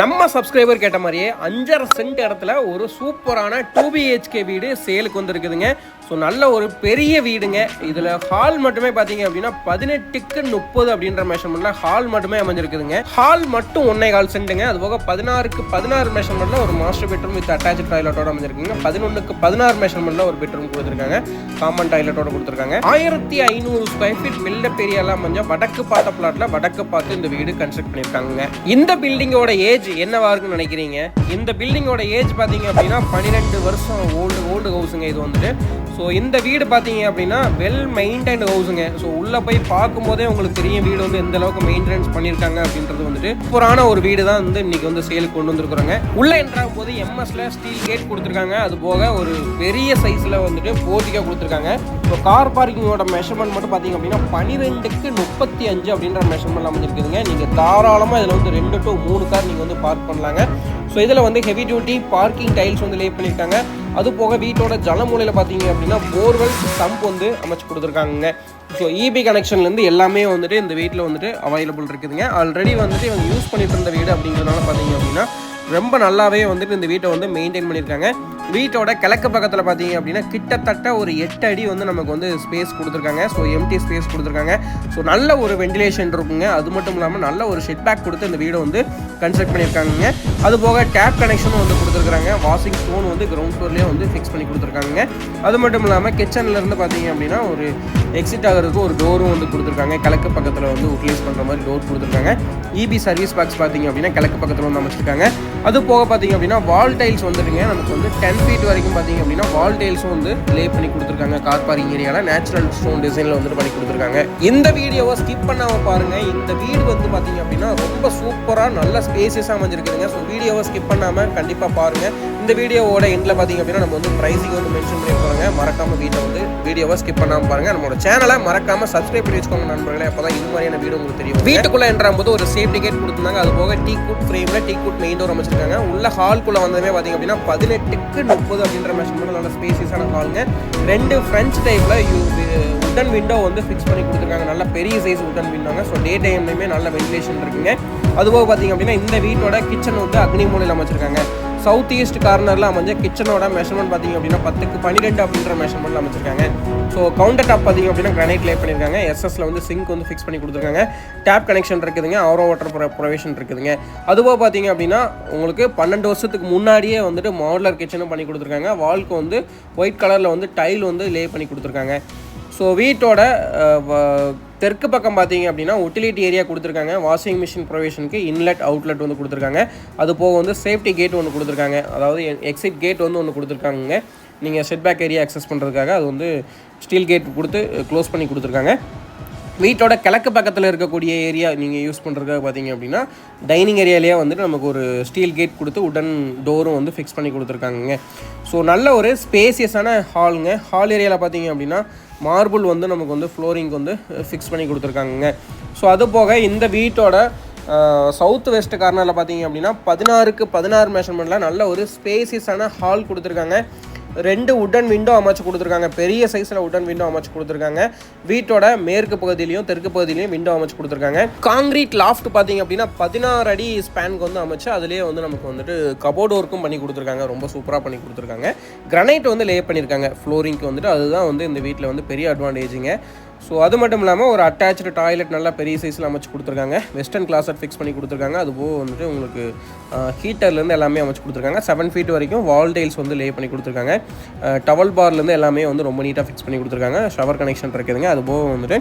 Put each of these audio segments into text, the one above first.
நம்ம சப்ஸ்கிரைபர் கேட்ட மாதிரியே 5.5 சென்ட் இடத்துல ஒரு சூப்பரான 2 BHK வீடு சேலுக்கு வந்துருக்குதுங்க. ஸோ நல்ல ஒரு பெரிய வீடுங்க. இதில் ஹால் மட்டுமே பார்த்தீங்க அப்படின்னா 18க்கு 30 அப்படின்ற மெஷர்மெண்ட்டில் ஹால் மட்டுமே அமைஞ்சிருக்குதுங்க. ஹால் மட்டும் 1.25 சென்ட்டுங்க. அது போக 16க்கு 16 மெஷர்மெண்ட்டில் ஒரு மாஸ்டர் பெட்ரூம் வித் அட்டாச் டாய்லெட்டோட அமைஞ்சிருக்குங்க. 11க்கு 16 மெஷர்மெண்ட்டில் ஒரு பெட்ரூம் கொடுத்துருக்காங்க. காமன் டாய்லெட்டோட கொடுத்துருக்காங்க. 1500 ஸ்கொயர் ஃபீட் பில்டப் ஏரியாலாம் அமைஞ்ச வடக்கு பார்த்த பிளாட்ல வடக்கு பார்த்து இந்த வீடு கன்ஸ்ட்ரக்ட் பண்ணியிருக்காங்க. இந்த பில்டிங்கோட ஏஜ் என்னவா இருக்குன்னு நினைக்கிறீங்க? இந்த பில்டிங்கோட ஏஜ் பார்த்தீங்க அப்படின்னா 12 வருஷம் ஓல்டு ஹவுஸுங்க இது வந்துட்டு. ஸோ இந்த வீடு பார்த்தீங்க அப்படின்னா வெல் மெயின்டைன்டு ஹவுஸுங்க. ஸோ உள்ளே போய் பார்க்கும்போதே உங்களுக்கு தெரியும் வீடு வந்து எந்த அளவுக்கு மெயின்டெனன்ஸ் பண்ணியிருக்காங்க அப்படின்றது வந்துட்டு சூப்பரான ஒரு வீடு தான் வந்து இன்னைக்கு வந்து சேலுக்கு கொண்டு வந்துருக்குறாங்க. உள்ளே என்ட்ராகும் போது எம்எஸ்ல ஸ்டீல் கேட் கொடுத்துருக்காங்க. அது போக ஒரு பெரிய சைஸில் வந்துட்டு போர்ட்டிகா கொடுத்துருக்காங்க. ஸோ கார் பார்க்கிங்கோட மெஷர்மெண்ட் மட்டும் பார்த்தீங்க அப்படின்னா 12க்கு 35 அப்படின்ற மெஷர்மெண்ட் அமைஞ்சிருக்குதுங்க. நீங்கள் தாராளமாக இதில் வந்து 2 to 3 கார் நீங்கள் வந்து பார்க் பண்ணலாங்க. ஸோ இதில் வந்து ஹெவி டியூட்டி பார்க்கிங் டைல்ஸ் வந்து லே பண்ணியிருக்காங்க. அது போக வீட்டோட ஜலமூலையில் பார்த்தீங்க அப்படின்னா போர்வெல் சம்ப் வந்து அமைச்சு கொடுத்துருக்காங்க. ஸோ இபி கனெக்ஷன்லேருந்து எல்லாமே வந்துட்டு இந்த வீட்டில் வந்துட்டு அவைலபிள் இருக்குதுங்க. ஆல்ரெடி வந்துட்டு இவங்க யூஸ் பண்ணிட்டு இருந்த வீடு அப்படிங்கிறதுனால பார்த்தீங்க அப்படின்னா ரொம்ப நல்லாவே வந்துட்டு இந்த வீட்டை வந்து மெயின்டைன் பண்ணியிருக்காங்க. வீட்டோட கிழக்கு பக்கத்தில் பார்த்தீங்க அப்படின்னா கிட்டத்தட்ட ஒரு 8 அடி வந்து நமக்கு வந்து ஸ்பேஸ் கொடுத்துருக்காங்க. ஸோ எம்டி ஸ்பேஸ் கொடுத்துருக்காங்க. ஸோ நல்ல ஒரு வெண்டிலேஷன் இருக்குங்க. அது மட்டும் இல்லாமல் நல்ல ஒரு ஷெட் பேக் கொடுத்து இந்த வீடை வந்து கன்ஸ்ட்ரக்ட் பண்ணியிருக்காங்க. அது போக டேப் கனெக்ஷனும் வந்து கொடுத்துருக்காங்க. வாஷிங் ஸ்டோன் வந்து கிரவுண்ட் ஃப்ளோர்லேயே வந்து ஃபிக்ஸ் பண்ணி கொடுத்துருக்காங்க. அது மட்டும் இல்லாமல் கிச்சன்லேருந்து பார்த்தீங்க அப்படின்னா ஒரு எக்ஸிட் ஆகிறதுக்கு ஒரு டோரும் வந்து கொடுத்துருக்காங்க. கிழக்கு பக்கத்தில் வந்து யூட்டிலைஸ் பண்ணுற மாதிரி டோர் கொடுத்துருக்காங்க. இபி சர்வீஸ் பாக்ஸ் பார்த்தீங்க அப்படின்னா கிழக்கு பக்கத்தில் வந்து அமைச்சிருக்காங்க. அது போக பார்த்தீங்க அப்படின்னா வால் டைல்ஸ் வந்துடுங்க. நமக்கு வந்து 10 ஃபீட் வரைக்கும் பார்த்தீங்க அப்படின்னா வால் டைல்ஸும் வந்து லே பண்ணி கொடுத்துருக்காங்க. கார் பார்க்கிங் ஏரியாவில் நேச்சுரல் ஸ்டோன் டிசைனில் வந்துட்டு பண்ணி கொடுத்துருக்காங்க. இந்த வீடியோவை ஸ்கிப் பண்ணாமல் பாருங்கள். இந்த வீடு வந்து பார்த்தீங்க அப்படின்னா ரொம்ப சூப்பராக நல்ல ஸ்பேசியஸாக அமைஞ்சிருக்குதுங்க. ஸோ வீடியோவை ஸ்கிப் பண்ணாமல் கண்டிப்பாக பாருங்கள். இந்த வீடியோவோட எண்டில் பார்த்தீங்க அப்படின்னா நம்ம வந்து ப்ரைஸிங் வந்து மென்ஷன் பண்ணியிருக்காங்க. மறக்காமல் வீடியோவை ஸ்கிப் பண்ணாமல் பாருங்கள். நம்மளோட சேனலை மறக்காமல் சப்ஸ்கிரைப் பண்ணி வச்சுக்கோங்க நண்பர்களே. அப்போ தான் இது மாதிரியான வீடியோ உங்களுக்கு தெரியும். வீட்டுக்குள்ளே என்றாம்போது ஒரு சேஃப்டி கேட் கொடுத்துருந்தாங்க. அது போக டீ குட் ஃப்ரேமில் டீ குட் மெயின் டோர் அமைச்சிருக்காங்க. உள்ள ஹால்குள்ளே வந்ததுமே பார்த்தீங்க அப்படின்னா 18க்கு 30 அப்படின்ற மெஷர்மெண்ட் நல்ல ஸ்பேசியஸான ஹாலுங்க. 2 ஃப்ரெஞ்ச் டைப்பில் உட்டன் விண்டோ வந்து ஃபிக்ஸ் பண்ணி கொடுத்துருக்காங்க. நல்ல பெரிய சைஸ் உட்டன் விண்டோங்க. ஸோ டே டைம்லையுமே நல்ல வென்டிலேஷன் இருக்குங்க. அதுபோக பார்த்தீங்க அப்படின்னா இந்த வீட்டோட கிச்சன் வந்து அக்னி மூலையில் அமைச்சிருக்காங்க. சவுத் ஈஸ்ட் கார்னரில் அமைஞ்ச கிச்சனோட மெஷர்மெண்ட் பார்த்தீங்க அப்படின்னா 10க்கு 12 அப்படின்ற மெஷர்மெண்ட்டில் அமைச்சிருக்காங்க. ஸோ கவுண்டர் டாப் பார்த்தீங்க அப்படின்னா கிரானைட் லே பண்ணியிருக்காங்க. எஸ்எஸ்ல வந்து சிங்க் வந்து ஃபிக்ஸ் பண்ணி கொடுத்துருக்காங்க. டேப் கனெக்ஷன் இருக்குதுங்க. ஆரோ வாட்டர் ப்ரொவிஷன் இருக்குதுங்க. அதுபோக பார்த்தீங்க அப்படின்னா உங்களுக்கு 12 வருஷத்துக்கு முன்னாடியே வந்துட்டு மாடுலர் கிச்சனும் பண்ணி கொடுத்துருக்காங்க. வால்க்கு வந்து ஒயிட் கலரில் வந்து டைல் வந்து லே பண்ணி கொடுத்துருக்காங்க. ஸோ வீட்டோட தெற்கு பக்கம் பார்த்தீங்க அப்படின்னா யூட்டிலிட்டி ஏரியா கொடுத்துருக்காங்க. வாஷிங் மிஷின் ப்ரொவிஷனுக்கு இன்லெட் அவுட்லெட் வந்து கொடுத்துருக்காங்க. அது போக வந்து சேஃப்டி கேட் ஒன்று கொடுத்துருக்காங்க. அதாவது எக்ஸிட் கேட் வந்து ஒன்று கொடுத்துருக்காங்க. நீங்கள் செட் பேக் ஏரியா அக்சஸ் பண்ணுறதுக்காக அது வந்து ஸ்டீல் கேட் கொடுத்து க்ளோஸ் பண்ணி கொடுத்துருக்காங்க. வீட்டோட கிழக்கு பக்கத்தில் இருக்கக்கூடிய ஏரியா நீங்கள் யூஸ் பண்ணுறதுக்காக பார்த்தீங்க அப்படின்னா டைனிங் ஏரியாலேயே வந்துட்டு நமக்கு ஒரு ஸ்டீல் கேட் கொடுத்து உடன் டோரும் வந்து ஃபிக்ஸ் பண்ணி கொடுத்துருக்காங்க. ஸோ நல்ல ஒரு ஸ்பேசியஸான ஹாலுங்க. ஹால் ஏரியாவில் பார்த்தீங்க அப்படின்னா மார்பிள் வந்து நமக்கு வந்து ஃப்ளோரிங் வந்து ஃபிக்ஸ் பண்ணி கொடுத்துருக்காங்க. ஸோ அது போக இந்த வீட்டோட சவுத் வெஸ்ட் கார்னரில் பார்த்தீங்க அப்படின்னா 16க்கு 16 மெஷர்மெண்ட்டில் நல்ல ஒரு ஸ்பேசியஸான ஹால் கொடுத்துருக்காங்க. 2 உட்டன் விண்டோ அமைச்சு கொடுத்துருக்காங்க. பெரிய சைஸில் உட்டன் விண்டோ அமைச்சு கொடுத்துருக்காங்க. வீட்டோட மேற்கு பகுதியிலையும் தெற்கு பகுதியிலையும் விண்டோ அமைச்சு கொடுத்துருக்காங்க. காங்கிரீட் லாஃப்ட் பார்த்தீங்க அப்படின்னா 16 அடி ஸ்பேனுக்கு வந்து அமைச்சு அதுலேயே வந்து நமக்கு வந்துட்டு கபோர்ட் ஒர்க்கும் பண்ணி கொடுத்துருக்காங்க. ரொம்ப சூப்பராக பண்ணி கொடுத்துருக்காங்க. கிரானைட் வந்து லே பண்ணியிருக்காங்க ஃப்ளோரிங்க்கு வந்துட்டு. அதுதான் வந்து இந்த வீட்டில் வந்து பெரிய அட்வான்டேஜுங்க. ஸோ அது மட்டும் இல்லாமல் ஒரு அட்டாச்சு டாய்லெட் நல்லா பெரிய சைஸில் அமைச்சு கொடுத்துருக்காங்க. வெஸ்டர்ன் கிளாஸட் ஃபிக்ஸ் பண்ணி கொடுத்துருக்காங்க. அதுபோக வந்துட்டு உங்களுக்கு ஹீட்டர்லேருந்து எல்லாமே அமைச்சு கொடுத்துருக்காங்க. 7 ஃபீட் வரைக்கும் வால் டைல்ஸ் வந்து லே பண்ணி கொடுத்துருக்காங்க. டவல் பார்லேருந்து எல்லாமே வந்து ரொம்ப நீட்டாக ஃபிக்ஸ் பண்ணி கொடுத்துருக்காங்க. ஷவர் கனெக்ஷன் இருக்குதுங்க. அதுபோக வந்துட்டு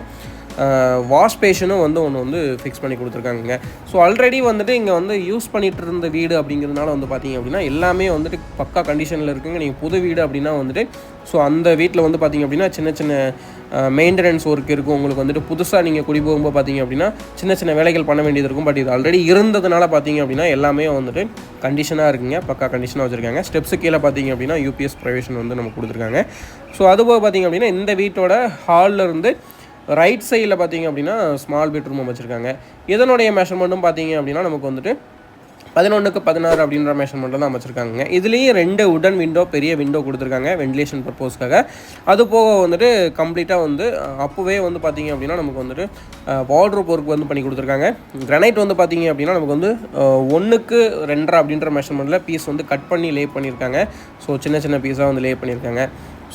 வாஷ் பேஷனும் வந்து ஒன்று வந்து ஃபிக்ஸ் பண்ணி கொடுத்துருக்காங்க. ஸோ ஆல்ரெடி வந்துட்டு இங்கே வந்து யூஸ் பண்ணிகிட்டு இருந்த வீடு அப்படிங்கிறதுனால வந்து பார்த்தீங்க அப்படின்னா எல்லாமே வந்துட்டு பக்கா கண்டிஷனில் இருக்குங்க. நீங்கள் புது வீடு அப்படின்னா வந்துட்டு ஸோ அந்த வீட்டில் வந்து பார்த்தீங்க அப்படின்னா சின்ன சின்ன மெயின்டெனன்ஸ் ஒர்க் இருக்கும். உங்களுக்கு வந்துட்டு புதுசாக நீங்கள் குடி போகும்போது பார்த்தீங்க அப்படின்னா சின்ன சின்ன வேலைகள் பண்ண வேண்டியது இருக்கும். பட் இது ஆல்ரெடி இருந்ததுனால பார்த்தீங்க அப்படின்னா எல்லாமே வந்துட்டு கண்டிஷனாக இருக்குங்க. பக்கா கண்டிஷனாக வச்சுருக்காங்க. ஸ்டெப்ஸு கீழே பார்த்தீங்க அப்படின்னா யூபிஎஸ் ப்ரொவிஷன் வந்து நம்ம கொடுத்துருக்காங்க. ஸோ அதுபோக பார்த்தீங்க அப்படின்னா இந்த வீட்டோட ஹாலில் இருந்து ரைட் சைடில் பார்த்தீங்க அப்படின்னா ஸ்மால் பெட்ரூம் அமைச்சிருக்காங்க. இதனுடைய மெஷர்மெண்ட்டும் பார்த்தீங்க அப்படின்னா நமக்கு வந்துட்டு 11:16 அப்படின்ற மெஷர்மெண்ட்டில் தான் அமைச்சிருக்காங்க. இதுலேயும் 2 உடன் விண்டோ, பெரிய விண்டோ கொடுத்துருக்காங்க வென்டிலேஷன் பர்பஸ்க்காக. அது போக வந்துட்டு கம்ப்ளீட்டாக வந்து அப்போவே வந்து பார்த்திங்க அப்படின்னா நமக்கு வந்துட்டு வார்ட்ரோப் ஒர்க் வந்து பண்ணி கொடுத்துருக்காங்க. கிரானைட் வந்து பார்த்திங்க அப்படின்னா நமக்கு வந்து 1:2 அப்படின்ற மெஷர்மெண்ட்டில் பீஸ் வந்து கட் பண்ணி லே பண்ணியிருக்காங்க. ஸோ சின்ன சின்ன பீஸாக வந்து லே பண்ணியிருக்காங்க.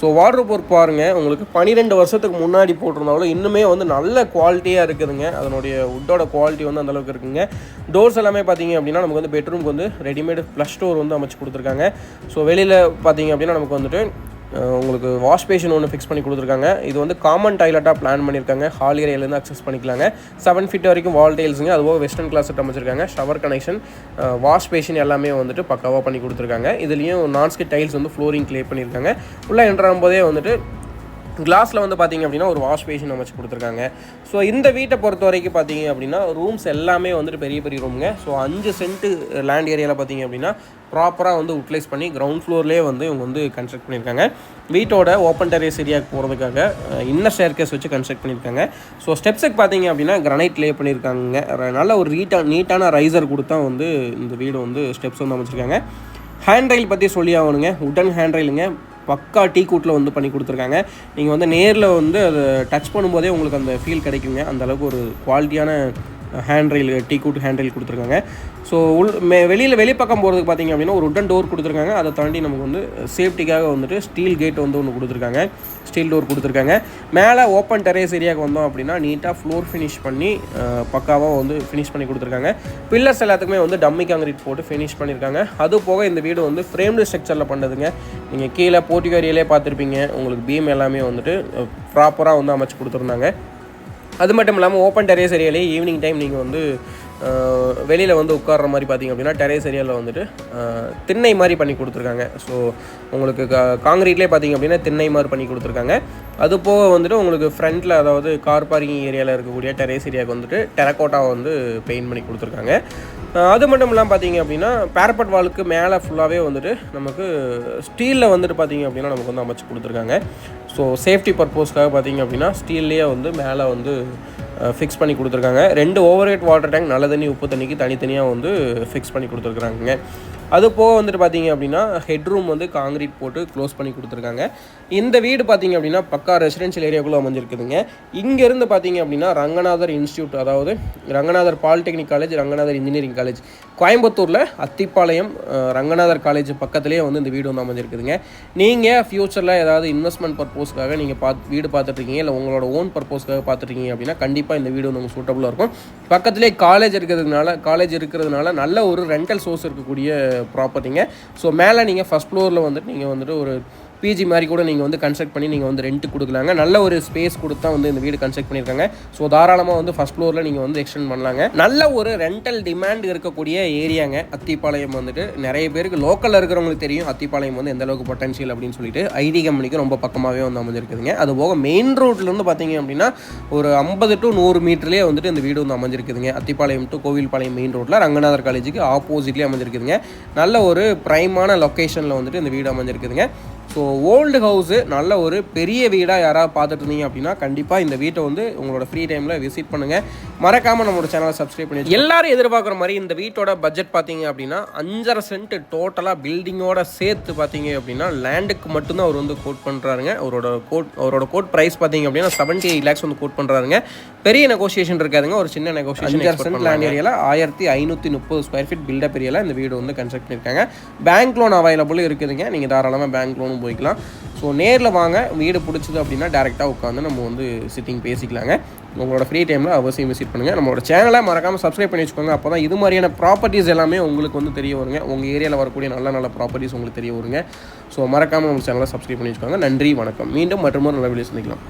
ஸோ வார்ட்ரோப் ஒர்க் பாருங்கள், உங்களுக்கு 12 வருஷத்துக்கு முன்னாடி போட்டிருந்தாலும் இன்னுமே வந்து நல்ல குவாலிட்டியாக இருக்குதுங்க. அதனுடைய வுட்டோட குவாலிட்டி வந்து அந்தளவுக்கு இருக்குங்க. டோர்ஸ் எல்லாமே பார்த்தீங்க அப்படின்னா நமக்கு வந்து பெட்ரூம்க்கு வந்து ரெடிமேடு ஃப்ளஷ் டோர் வந்து அமைச்சு கொடுத்துருக்காங்க. ஸோ வெளியில் பார்த்தீங்க அப்படின்னா நமக்கு வந்துட்டு உங்களுக்கு வாஷ் பேஷன் ஒன்று ஃபிக்ஸ் பண்ணி கொடுத்துருக்காங்க. இது வந்து காமன் டாய்லெட்டாக பிளான் பண்ணியிருக்காங்க. ஹால் ஏரியாலேருந்து அக்சஸ் பண்ணிக்கலாங்க. 7 ஃபீட் வரைக்கும் வால் டைல்ஸுங்க. அதுபோக வெஸ்டர்ன் கிளாஸட் அமைச்சிருக்காங்க. ஷவர் கனெக்ஷன், வாஷ் பேஷன் எல்லாமே வந்துட்டு பக்காவாக பண்ணி கொடுத்துருக்காங்க. இதுலேயும் நான்ஸ்கிட் டைல்ஸ் வந்து ஃப்ளோரிங் க்ளே பண்ணியிருக்காங்க. உள்ளே என்ட்ராகும் போதே வந்துட்டு கிளாஸில் வந்து பார்த்திங்க அப்படின்னா ஒரு வாஷ் பேஷன் அமைச்சு கொடுத்துருக்காங்க. ஸோ இந்த வீட்டை பொறுத்த வரைக்கும் பார்த்திங்க அப்படின்னா ரூம்ஸ் எல்லாமே வந்துட்டு பெரிய பெரிய ரூமுங்க. ஸோ 5 சென்ட்டு லேண்ட் ஏரியாவில் பார்த்திங்க அப்படின்னா ப்ராப்பராக வந்து யூட்டிலைஸ் பண்ணி கிரவுண்ட் ஃப்ளோர்லேயே வந்து இவங்க வந்து கன்ஸ்ட்ரக்ட் பண்ணியிருக்காங்க. வீட்டோட ஓப்பன் டெரேஸ் ஏரியாவுக்கு போகிறதுக்காக இன்னர் ஸ்டேர்கேஸ் வச்சு கன்ஸ்ட்ரக்ட் பண்ணியிருக்காங்க. ஸோ ஸ்டெப்ஸுக்கு பார்த்திங்க அப்படின்னா கிரானைட் லே பண்ணியிருக்காங்க. நல்ல ஒரு நீட்டான ரைசர் கொடுத்தா வந்து இந்த வீடு வந்து ஸ்டெப்ஸ் வந்து அமைச்சிருக்காங்க. ஹேண்ட் ரயில் பற்றி சொல்லி ஆகணுங்க. உடன் ஹேண்ட் ரயிலுங்க, பக்கா டீ கூட்டில் வந்து பண்ணி கொடுத்துருக்காங்க. நீங்கள் வந்து நேரில் வந்து அதை டச் பண்ணும்போதே உங்களுக்கு அந்த ஃபீல் கிடைக்குங்க. அந்தளவுக்கு ஒரு குவாலிட்டியான ஹேண்ட் ரயில், டீ கூட் ஹேண்ட் ரயில் கொடுத்துருக்காங்க. ஸோ வெளிப்பக்கம் போகிறதுக்கு பார்த்திங்க அப்படின்னா ஒரு உடன் டோர் கொடுத்துருக்காங்க. அதை தாண்டி நமக்கு வந்து சேஃப்டிக்காக வந்துட்டு ஸ்டீல் கேட் வந்து ஒன்று கொடுத்துருக்காங்க. ஸ்டீல் டோர் கொடுத்துருக்காங்க. மேலே ஓப்பன் டெரேஸ் ஏரியாவுக்கு வந்தோம் அப்படின்னா நீட்டாக ஃப்ளோர் ஃபினிஷ் பண்ணி பக்காவாக வந்து ஃபினிஷ் பண்ணி கொடுத்துருக்காங்க. பில்லர்ஸ் எல்லாத்துக்குமே வந்து டம்மி காங்கிரீட் போட்டு ஃபினிஷ் பண்ணியிருக்காங்க. அது போக இந்த வீடு வந்து ஃப்ரேம்டு ஸ்ட்ரக்சரில் பண்ணதுங்க. நீங்கள் கீழே போர்ட்டிகோ ஏரியாலே பார்த்துருப்பீங்க. உங்களுக்கு பீம் எல்லாமே வந்துட்டு ப்ராப்பராக வந்து அமைச்சு கொடுத்துருந்தாங்க. அது மட்டும் இல்லாமல் ஓப்பன் டெரேஸ் ஏரியாலே ஈவினிங் டைம் நீங்கள் வந்து வெளியில் வந்து உட்கார்ற மாதிரி பார்த்திங்க அப்படின்னா டெரேஸ் ஏரியாவில் வந்துட்டு திண்ணை மாதிரி பண்ணி கொடுத்துருக்காங்க. ஸோ உங்களுக்கு காங்கிரீட்லேயே பார்த்திங்க அப்படின்னா திண்ணை மாதிரி பண்ணி கொடுத்துருக்காங்க. அது போக வந்துட்டு உங்களுக்கு ஃப்ரண்ட்டில், அதாவது கார் பார்க்கிங் ஏரியாவில் இருக்கக்கூடிய டெரேஸ் ஏரியாவுக்கு வந்துட்டு டெரக்கோட்டாவை வந்து பெயிண்ட் பண்ணி கொடுத்துருக்காங்க. அது மட்டும் இல்லாமல் பார்த்திங்க அப்படின்னா பேரப்பட் வாலுக்கு மேலே ஃபுல்லாகவே வந்துட்டு நமக்கு ஸ்டீலில் வந்துட்டு பார்த்திங்க அப்படின்னா நமக்கு வந்து அமைச்சு கொடுத்துருக்காங்க. ஸோ சேஃப்டி பர்பஸ்க்காக பார்த்திங்க அப்படின்னா ஸ்டீல்லேயே வந்து மேலே வந்து ஃபிக்ஸ் பண்ணி கொடுத்துருக்காங்க. 2 ஓவர் ஹெட் வாட்டர் டேங்க், நல்ல தண்ணி உப்பு தண்ணிக்கு தனித்தனியாக வந்து ஃபிக்ஸ் பண்ணி கொடுத்துருக்குறாங்க. அது போக வந்துட்டு பார்த்திங்க அப்படின்னா ஹெட்ரூம் வந்து காங்கிரீட் போட்டு க்ளோஸ் பண்ணி கொடுத்துருக்காங்க. இந்த வீடு பார்த்திங்க அப்படின்னா பக்கா ரெசிடென்ஷியல் ஏரியாக்குள்ளே அமைஞ்சிருக்குதுங்க. இங்கேருந்து பார்த்திங்க அப்படின்னா ரங்கநாதர் இன்ஸ்டியூட், அதாவது Ranganathar polytechnic college, Ranganathar engineering college, கோயம்புத்தூரில் அத்திப்பாளையம் ரங்கநாதர் காலேஜ் பக்கத்துலேயே வந்து இந்த வீடு வந்து அமைஞ்சிருக்குதுங்க. நீங்கள் ஃப்யூச்சரில் ஏதாவது இன்வெஸ்ட்மெண்ட் பர்பஸ்க்காக நீங்கள் வீடு பார்த்துட்ருக்கீங்க, இல்லை உங்களோட ஓன் பர்பஸ்க்காக பார்த்துட்ருக்கீங்க அப்படின்னா கண்டிப்பாக இந்த வீடு வந்து உங்களுக்கு சூட்டபுளாக இருக்கும். பக்கத்துலேயே காலேஜ் இருக்கிறதுனால நல்ல ஒரு ரெண்டல் சோர்ஸ் இருக்கக்கூடிய ப்ராப்பர்ட்டிங்க. ஸோ மேலே நீங்கள் ஃபஸ்ட் ஃப்ளோரில் வந்துட்டு நீங்கள் வந்துட்டு ஒரு பிஜி மாதிரி கூட நீங்கள் வந்து கன்ஸ்ட்ரக்ட் பண்ணி நீங்கள் வந்து ரெண்ட்டு கொடுக்கலாங்க. நல்ல ஒரு ஸ்பேஸ் கொடுத்தா வந்து இந்த வீடு கன்ஸ்ட்ரக்ட் பண்ணியிருக்காங்க. ஸோ தாராளமாக வந்து ஃபஸ்ட் ஃப்ளோரில் நீங்கள் வந்து எக்ஸ்டெண்ட் பண்ணலாங்க. நல்ல ஒரு ரெண்டல் டிமாண்ட் இருக்கக்கூடிய ஏரியாங்க அத்திப்பாளையம். வந்துட்டு நிறைய பேருக்கு லோக்கலில் இருக்கிறவங்களுக்கு தெரியும் அத்திப்பாளையம் வந்து எந்த அளவுக்கு பொட்டன்ஷியல் அப்படின்னு சொல்லிட்டு. ஐடி கம்பெனிக்கு ரொம்ப பக்கமாகவே வந்து அமைஞ்சிருக்குதுங்க. அதுபோக மெயின் ரோட்லேருந்து பார்த்தீங்க அப்படின்னா ஒரு 50 to 100 மீட்டர்லேயே வந்துட்டு இந்த வீடு வந்து அமைஞ்சிருக்குதுங்க. அத்திப்பாளையம் டு கோவில்பாளையம் மெயின் ரோட்டில் ரங்கநாதர் காலேஜுக்கு ஆப்போசிட்லேயே அமைஞ்சிருக்குதுங்க. நல்ல ஒரு ப்ரைமான லொக்கேஷனில் வந்துட்டு இந்த வீடு அமைஞ்சிருக்குதுங்க. ஸோ ஓல்டு ஹவுஸு, நல்ல ஒரு பெரிய வீடாக யாராவது பார்த்துட்டு இருந்தீங்க அப்படின்னா கண்டிப்பாக இந்த வீட்டை வந்து உங்களோட ஃப்ரீ டைமில் விசிட் பண்ணுங்கள். மறக்காமல் நம்மளோட சேனலை சப்ஸ்கிரைப் பண்ணி எல்லாரும் எதிர்பார்க்குற மாதிரி இந்த வீட்டோட பட்ஜெட் பார்த்தீங்க அப்படின்னா 5.5 சென்ட் டோட்டலாக பில்டிங்கோட சேர்த்து பார்த்தீங்க அப்படின்னா லேண்டுக்கு மட்டும்தான் அவர் வந்து கோட் பண்ணுறாருங்க. அவரோட கோட் ப்ரைஸ் பார்த்தீங்க அப்படின்னா 78 lakhs வந்து கோட் பண்ணுறாருங்க. பெரிய நெகோசியேஷன் இருக்காதுங்க, ஒரு சின்ன நெகோசியேஷன். 5.5 சென்ட் லேண்ட் ஏரியாவில் 1530 ஸ்கொயர் ஃபீட் பில்டப் ஏரியாவில் இந்த வீடு வந்து கன்ஸ்ட்ரக்ட் பண்ணியிருக்காங்க. பேங்க் லோன் அவைலபிள் இருக்குதுங்க. நீங்கள் தாராளமாக பேங்க் லோனும் போய்க்கலாம். ஸோ நேரில் வாங்க, வீடு பிடிச்சது அப்படின்னா டேரெக்டாக உட்காந்து நம்ம வந்து சிட்டிங் பேசிக்கலாங்க. உங்களோட ஃப்ரீ டைமில் அவசியம் விசிட் பண்ணுங்கள். நம்மளோட சேனலை மறக்காமல் சப்ஸ்கிரைப் பண்ணி வச்சுக்கோங்க. அப்போ தான் இது மாதிரியான ப்ராப்பர்ட்டிஸ் எல்லாமே உங்களுக்கு வந்து தெரிய வருங்க. உங்கள் ஏரியாவில் வரக்கூடிய நல்ல ப்ராப்பர்ட்டிஸ் உங்களுக்கு தெரிய வருங்க. ஸோ மறக்காமல் நம்ம சேனலை சப்ஸ்கிரைப் பண்ணி வச்சுக்கோங்க. நன்றி, வணக்கம். மீண்டும் மற்றொரு நல்ல வீடியோ சந்திக்கலாம்.